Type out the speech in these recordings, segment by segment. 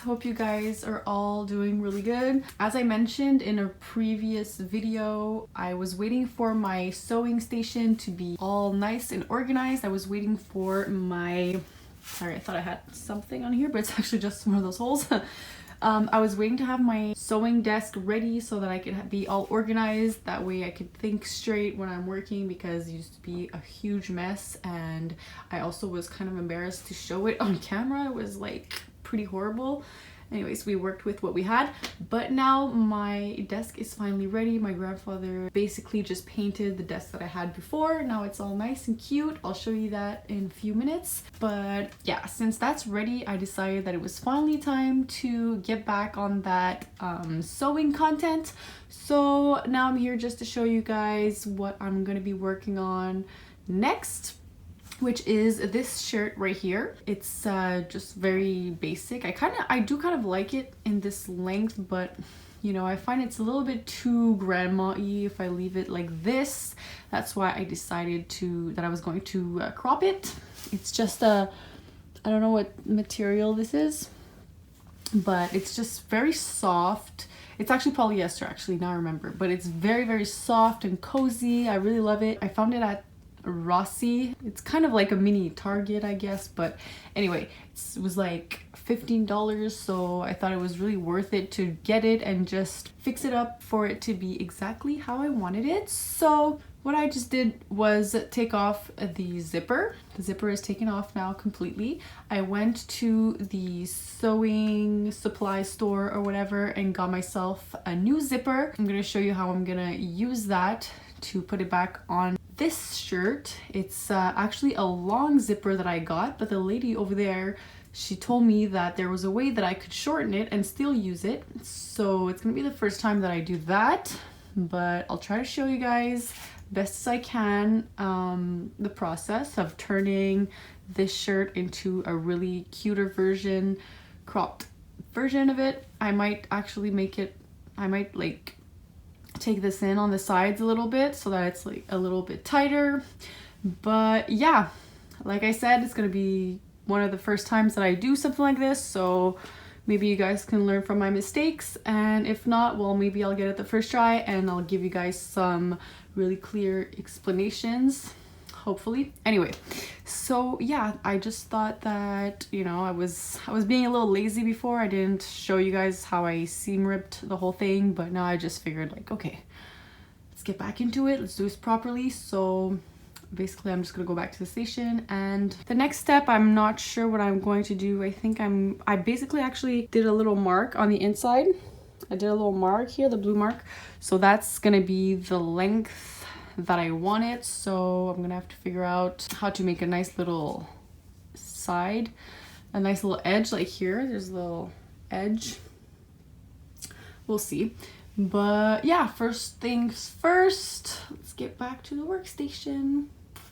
Hope you guys are all doing really good. As I mentioned in a previous video, I was waiting for my sewing station to be all nice and organized. I was waiting for my... Sorry, I thought I had something on here, but it's actually just one of those holes. I was waiting to have my sewing desk ready so that I could be all organized. That way I could think straight when I'm working, because it used to be a huge mess, and I also was kind of embarrassed to show it on camera. It was like pretty horrible. Anyways, we worked with what we had, but now my desk is finally ready. My grandfather basically just painted the desk that I had before. Now it's all nice and cute. I'll show you that in a few minutes. But yeah, since that's ready, I decided that it was finally time to get back on that sewing content. So now I'm here just to show you guys what I'm gonna be working on next, which is this shirt right here. It's just very basic. I do kind of like it in this length, but you know, I find it's a little bit too grandma-y if I leave it like this. That's why I decided that I was going to crop it. It's just I don't know what material this is, but it's just very soft. It's actually polyester, actually, now I remember, but it's very, very soft and cozy. I really love it. I found it at Rossi. It's kind of like a mini Target, I guess, but anyway, it was like $15, so I thought it was really worth it to get it and just fix it up for it to be exactly how I wanted it. So what I just did was take off the zipper. The zipper is taken off now completely. I went to the sewing supply store or whatever and got myself a new zipper. I'm gonna show you how I'm gonna use that to put it back on this shirt. It's actually a long zipper that I got, but the lady over there, she told me that there was a way that I could shorten it and still use it. So it's gonna be the first time that I do that, but I'll try to show you guys best as I can the process of turning this shirt into a really cuter version, cropped version of it. I might actually like take this in on the sides a little bit so that it's like a little bit tighter. But yeah, like I said, it's gonna be one of the first times that I do something like this, so maybe you guys can learn from my mistakes, and if not, well, maybe I'll get it the first try and I'll give you guys some really clear explanations, hopefully. Anyway, so yeah, I just thought that, you know, I was being a little lazy before. I didn't show you guys how I seam ripped the whole thing, but now I just figured like, okay, let's get back into it, let's do this properly. So basically I'm just gonna go back to the station, and the next step, I'm not sure what I'm going to do. I basically actually did a little mark on the inside. I did a little mark here, the blue mark, so that's gonna be the length that I want it. So I'm gonna have to figure out how to make a nice little side, a nice little edge. Like here, there's a little edge, we'll see. But yeah, first things first, let's get back to the workstation.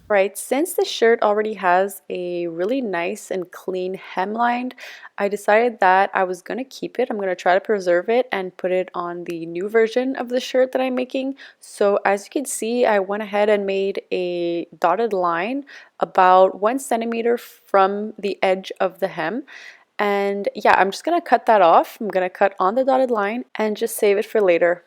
Right, since the shirt already has a really nice and clean hemline, I decided that I was going to keep it. I'm going to try to preserve it and put it on the new version of the shirt that I'm making. So as you can see, I went ahead and made a dotted line about 1 centimeter from the edge of the hem. And yeah, I'm just going to cut that off. I'm going to cut on the dotted line and just save it for later.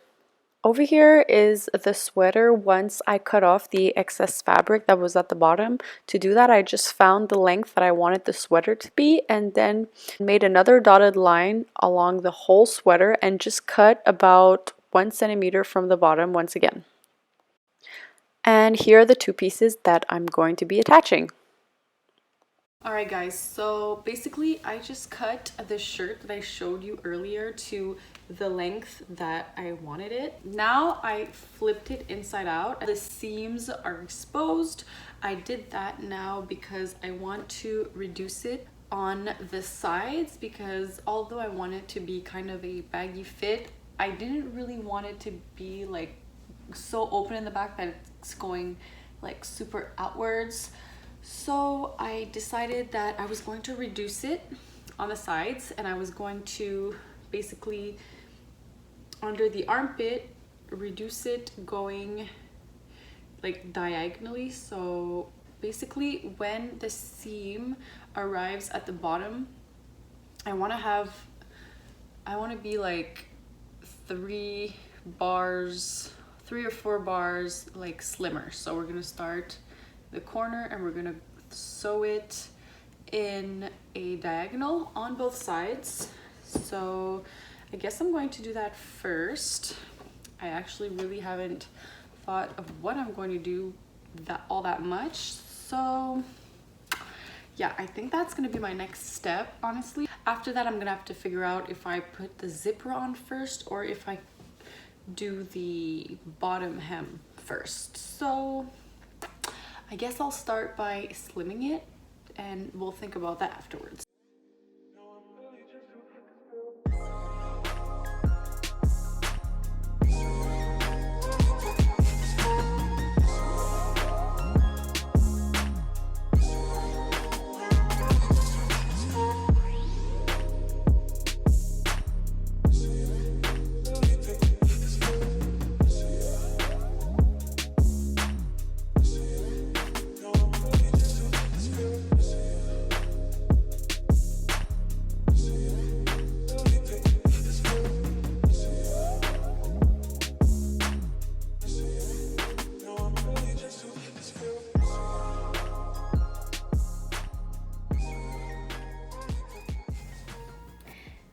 Over here is the sweater. Once I cut off the excess fabric that was at the bottom, to do that I just found the length that I wanted the sweater to be, and then made another dotted line along the whole sweater and just cut about 1 centimeter from the bottom once again. And here are the two pieces that I'm going to be attaching. Alright guys, so basically I just cut the shirt that I showed you earlier to the length that I wanted it. Now I flipped it inside out. The seams are exposed. I did that now because I want to reduce it on the sides, because although I want it to be kind of a baggy fit, I didn't really want it to be like so open in the back that it's going like super outwards. So I decided that I was going to reduce it on the sides, and I was going to basically under the armpit reduce it going like diagonally. So basically when the seam arrives at the bottom, I want to have I want to be like 3 or 4 bars like slimmer. So we're gonna start the corner and we're gonna sew it in a diagonal on both sides. So I guess I'm going to do that first. I actually really haven't thought of what I'm going to do all that much. So yeah, I think that's gonna be my next step, honestly. After that, I'm gonna have to figure out if I put the zipper on first or if I do the bottom hem first. So I guess I'll start by slimming it and we'll think about that afterwards.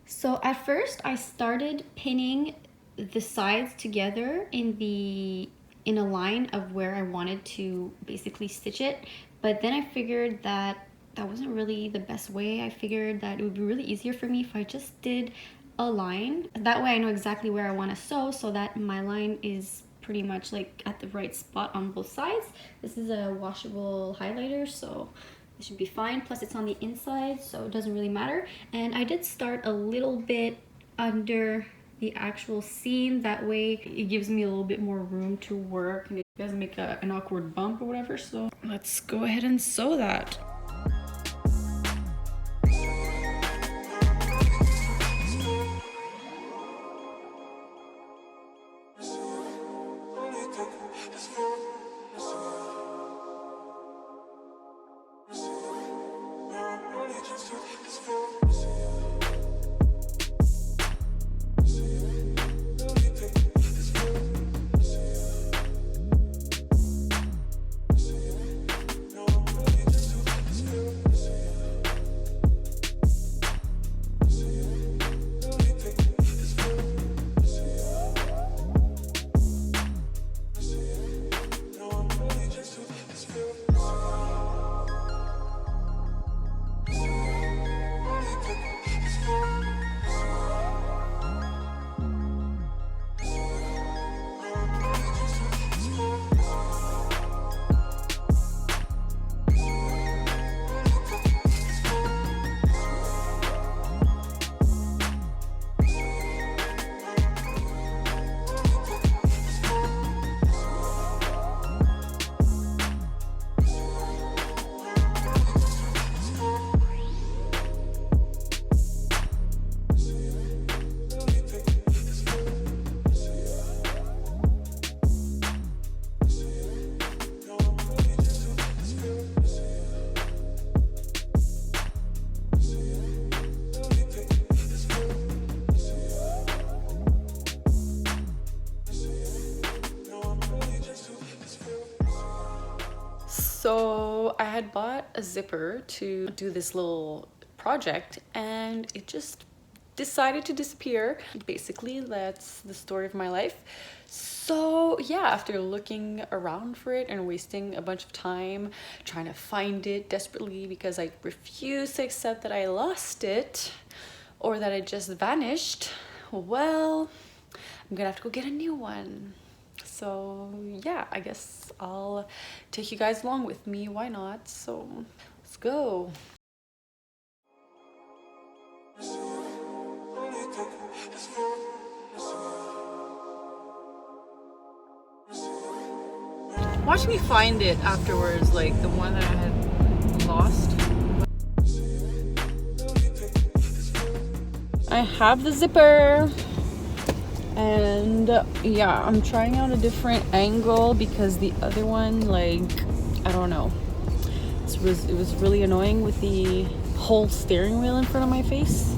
So at first I started pinning the sides together in a line of where I wanted to basically stitch it, but then I figured that wasn't really the best way. I figured that it would be really easier for me if I just did a line. That way I know exactly where I want to sew so that my line is pretty much like at the right spot on both sides. This is a washable highlighter, so it should be fine. Plus it's on the inside, so it doesn't really matter. And I did start a little bit under the actual seam. That way it gives me a little bit more room to work and it doesn't make an awkward bump or whatever. So let's go ahead and sew that. So I had bought a zipper to do this little project and it just decided to disappear. Basically, that's the story of my life. So yeah, after looking around for it and wasting a bunch of time trying to find it desperately because I refuse to accept that I lost it or that it just vanished, well, I'm gonna have to go get a new one. So yeah, I guess I'll take you guys along with me. Why not? So let's go. Watch me find it afterwards, like the one that I had lost. I have the zipper. And yeah, I'm trying out a different angle because the other one, like, I don't know. It was really annoying with the whole steering wheel in front of my face.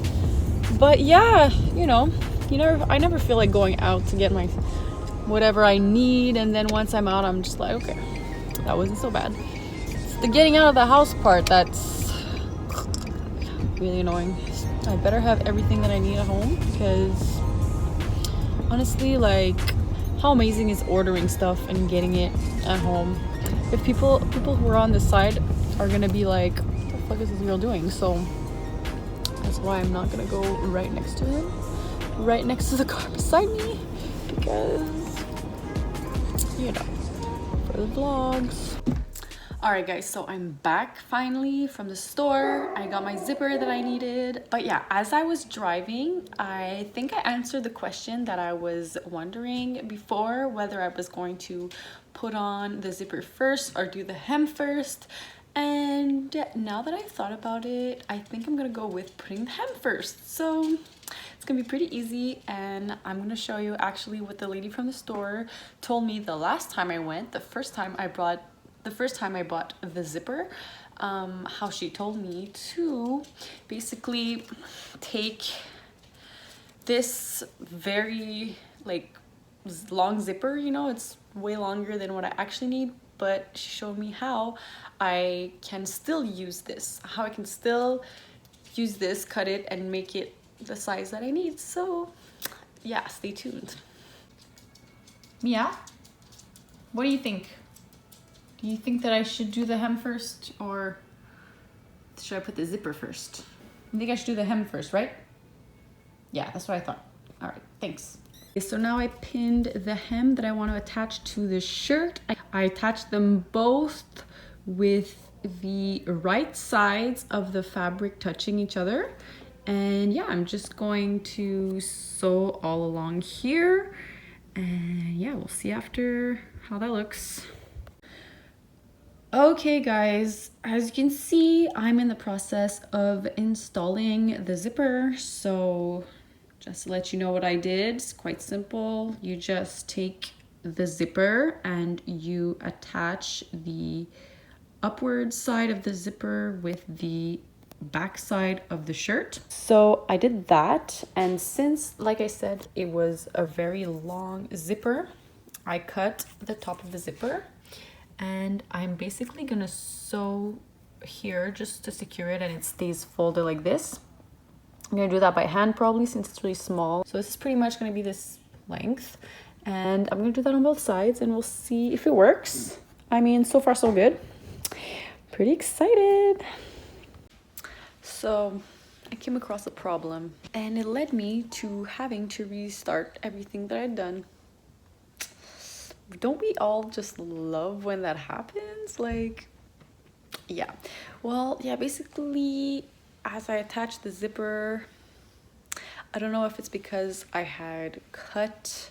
But yeah, I never feel like going out to get my whatever I need, and then once I'm out, I'm just like, okay, that wasn't so bad. It's the getting out of the house part that's really annoying. I better have everything that I need at home, because honestly, like, how amazing is ordering stuff and getting it at home? If people who are on this side are gonna be like, what the fuck is this girl doing? So that's why I'm not gonna go right next to him, right next to the car beside me, because, for the vlogs. Alright guys, so I'm back finally from the store. I got my zipper that I needed. But yeah, as I was driving, I think I answered the question that I was wondering before, whether I was going to put on the zipper first or do the hem first. And now that I've thought about it, I think I'm gonna go with putting the hem first. So it's gonna be pretty easy, and I'm gonna show you actually what the lady from the store told me the last time I went, the first time I bought the zipper, how she told me to basically take this very like long zipper, it's way longer than what I actually need, but she showed me how I can still use this, cut it and make it the size that I need. So yeah, stay tuned. Mia, what do you think? Do you think that I should do the hem first, or should I put the zipper first? I think I should do the hem first, right? Yeah, that's what I thought. All right, thanks. Okay, so now I pinned the hem that I want to attach to the shirt. I attached them both with the right sides of the fabric touching each other. And yeah, I'm just going to sew all along here. And yeah, we'll see after how that looks. Okay guys, as you can see, I'm in the process of installing the zipper. So just to let you know what I did, it's quite simple. You just take the zipper and you attach the upward side of the zipper with the back side of the shirt. So I did that, and since, like I said, it was a very long zipper, I cut the top of the zipper. And I'm basically gonna sew here just to secure it and it stays folded like this. I'm gonna do that by hand probably, since it's really small. So this is pretty much gonna be this length. And I'm gonna do that on both sides and we'll see if it works. I mean, so far so good. Pretty excited. So I came across a problem and it led me to having to restart everything that I'd done. Don't we all just love when that happens? Like, yeah. Well, yeah, basically, as I attached the zipper, I don't know if it's because I had cut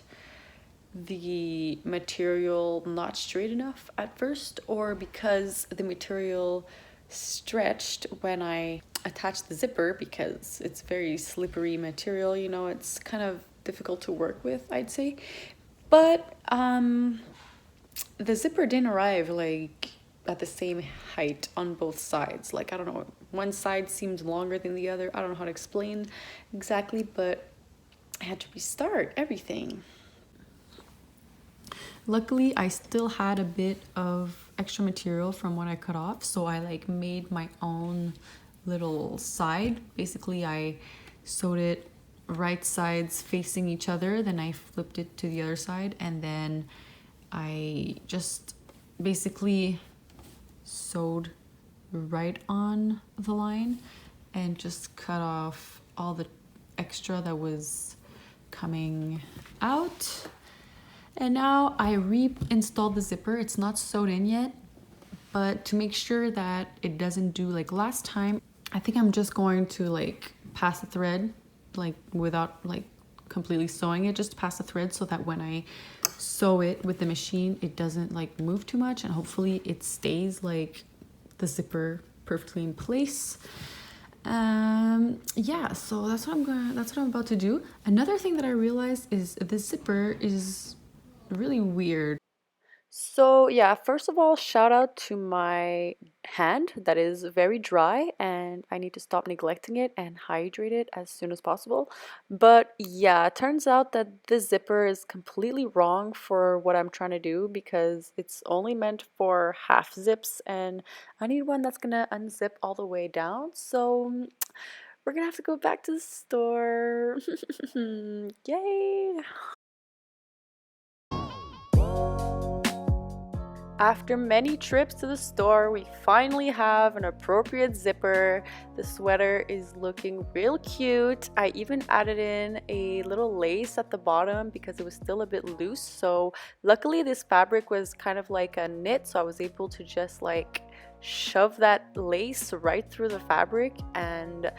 the material not straight enough at first, or because the material stretched when I attached the zipper, because it's very slippery material, it's kind of difficult to work with, I'd say. But the zipper didn't arrive like at the same height on both sides. Like, I don't know, one side seemed longer than the other. I don't know how to explain exactly, but I had to restart everything. Luckily, I still had a bit of extra material from what I cut off, so I like made my own little side. Basically, I sewed it right sides facing each other, then I flipped it to the other side, and then I just basically sewed right on the line and just cut off all the extra that was coming out. And now I reinstalled the zipper. It's not sewed in yet, but to make sure that it doesn't do like last time, I think I'm just going to like pass the thread, like without like completely sewing it, just pass the thread, so that when I sew it with the machine, it doesn't like move too much, and hopefully it stays like the zipper perfectly in place. Yeah, so that's what I'm about to do. Another thing that I realized is the zipper is really weird. So yeah, first of all, shout out to my hand that is very dry and I need to stop neglecting it and hydrate it as soon as possible. But yeah, it turns out that this zipper is completely wrong for what I'm trying to do because it's only meant for half zips and I need one that's gonna unzip all the way down. So we're gonna have to go back to the store. Yay! After many trips to the store, we finally have an appropriate zipper. The sweater is looking real cute. I even added in a little lace at the bottom because it was still a bit loose. So luckily this fabric was kind of like a knit, so I was able to just like shove that lace right through the fabric, and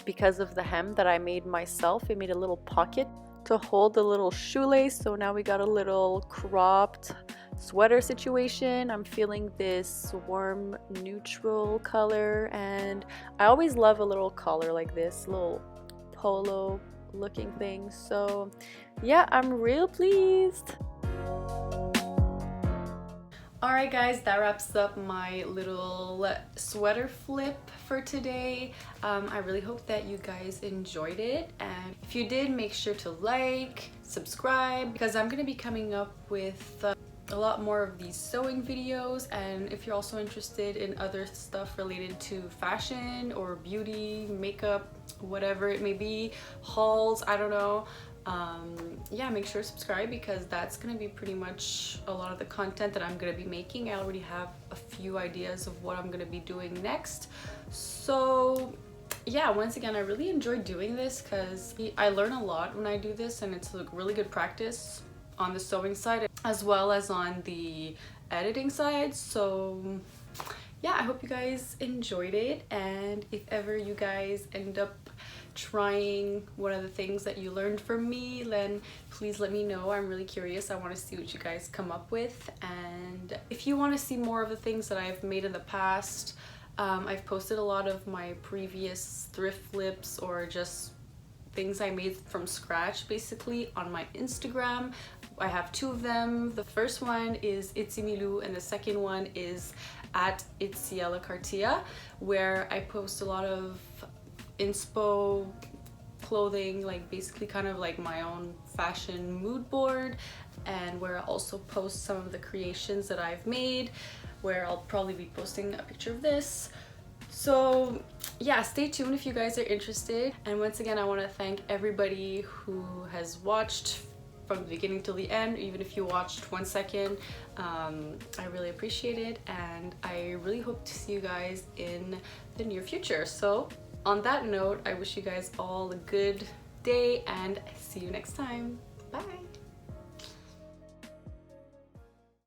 because of the hem that I made myself, it made a little pocket to hold the little shoelace. So now we got a little cropped sweater situation. I'm feeling this warm neutral color, and I always love a little color like this, little polo looking thing. So yeah, I'm real pleased. Alright guys, that wraps up my little sweater flip for today. I really hope that you guys enjoyed it, and if you did, make sure to like, subscribe, because I'm going to be coming up with a lot more of these sewing videos. And if you're also interested in other stuff related to fashion or beauty, makeup, whatever it may be, hauls, I don't know, yeah, make sure to subscribe because that's gonna be pretty much a lot of the content that I'm gonna be making. I already have a few ideas of what I'm gonna be doing next. So yeah, once again, I really enjoy doing this because I learn a lot when I do this, and it's a really good practice on the sewing side as well as on the editing side. So yeah, I hope you guys enjoyed it, and if ever you guys end up trying one of the things that you learned from me, then please let me know. I'm really curious. I want to see what you guys come up with. And if you want to see more of the things that I've made in the past, I've posted a lot of my previous thrift flips or just things I made from scratch basically on my Instagram. I have two of them. The first one is Itsy Milou and the second one is at Itziela Cartia, where I post a lot of inspo clothing, like basically kind of like my own fashion mood board, and where I also post some of the creations that I've made, where I'll probably be posting a picture of this. So yeah, stay tuned if you guys are interested. And once again, I want to thank everybody who has watched from the beginning till the end, even if you watched 1 second. I really appreciate it, and I really hope to see you guys in the near future. So on that note, I wish you guys all a good day and see you next time. Bye.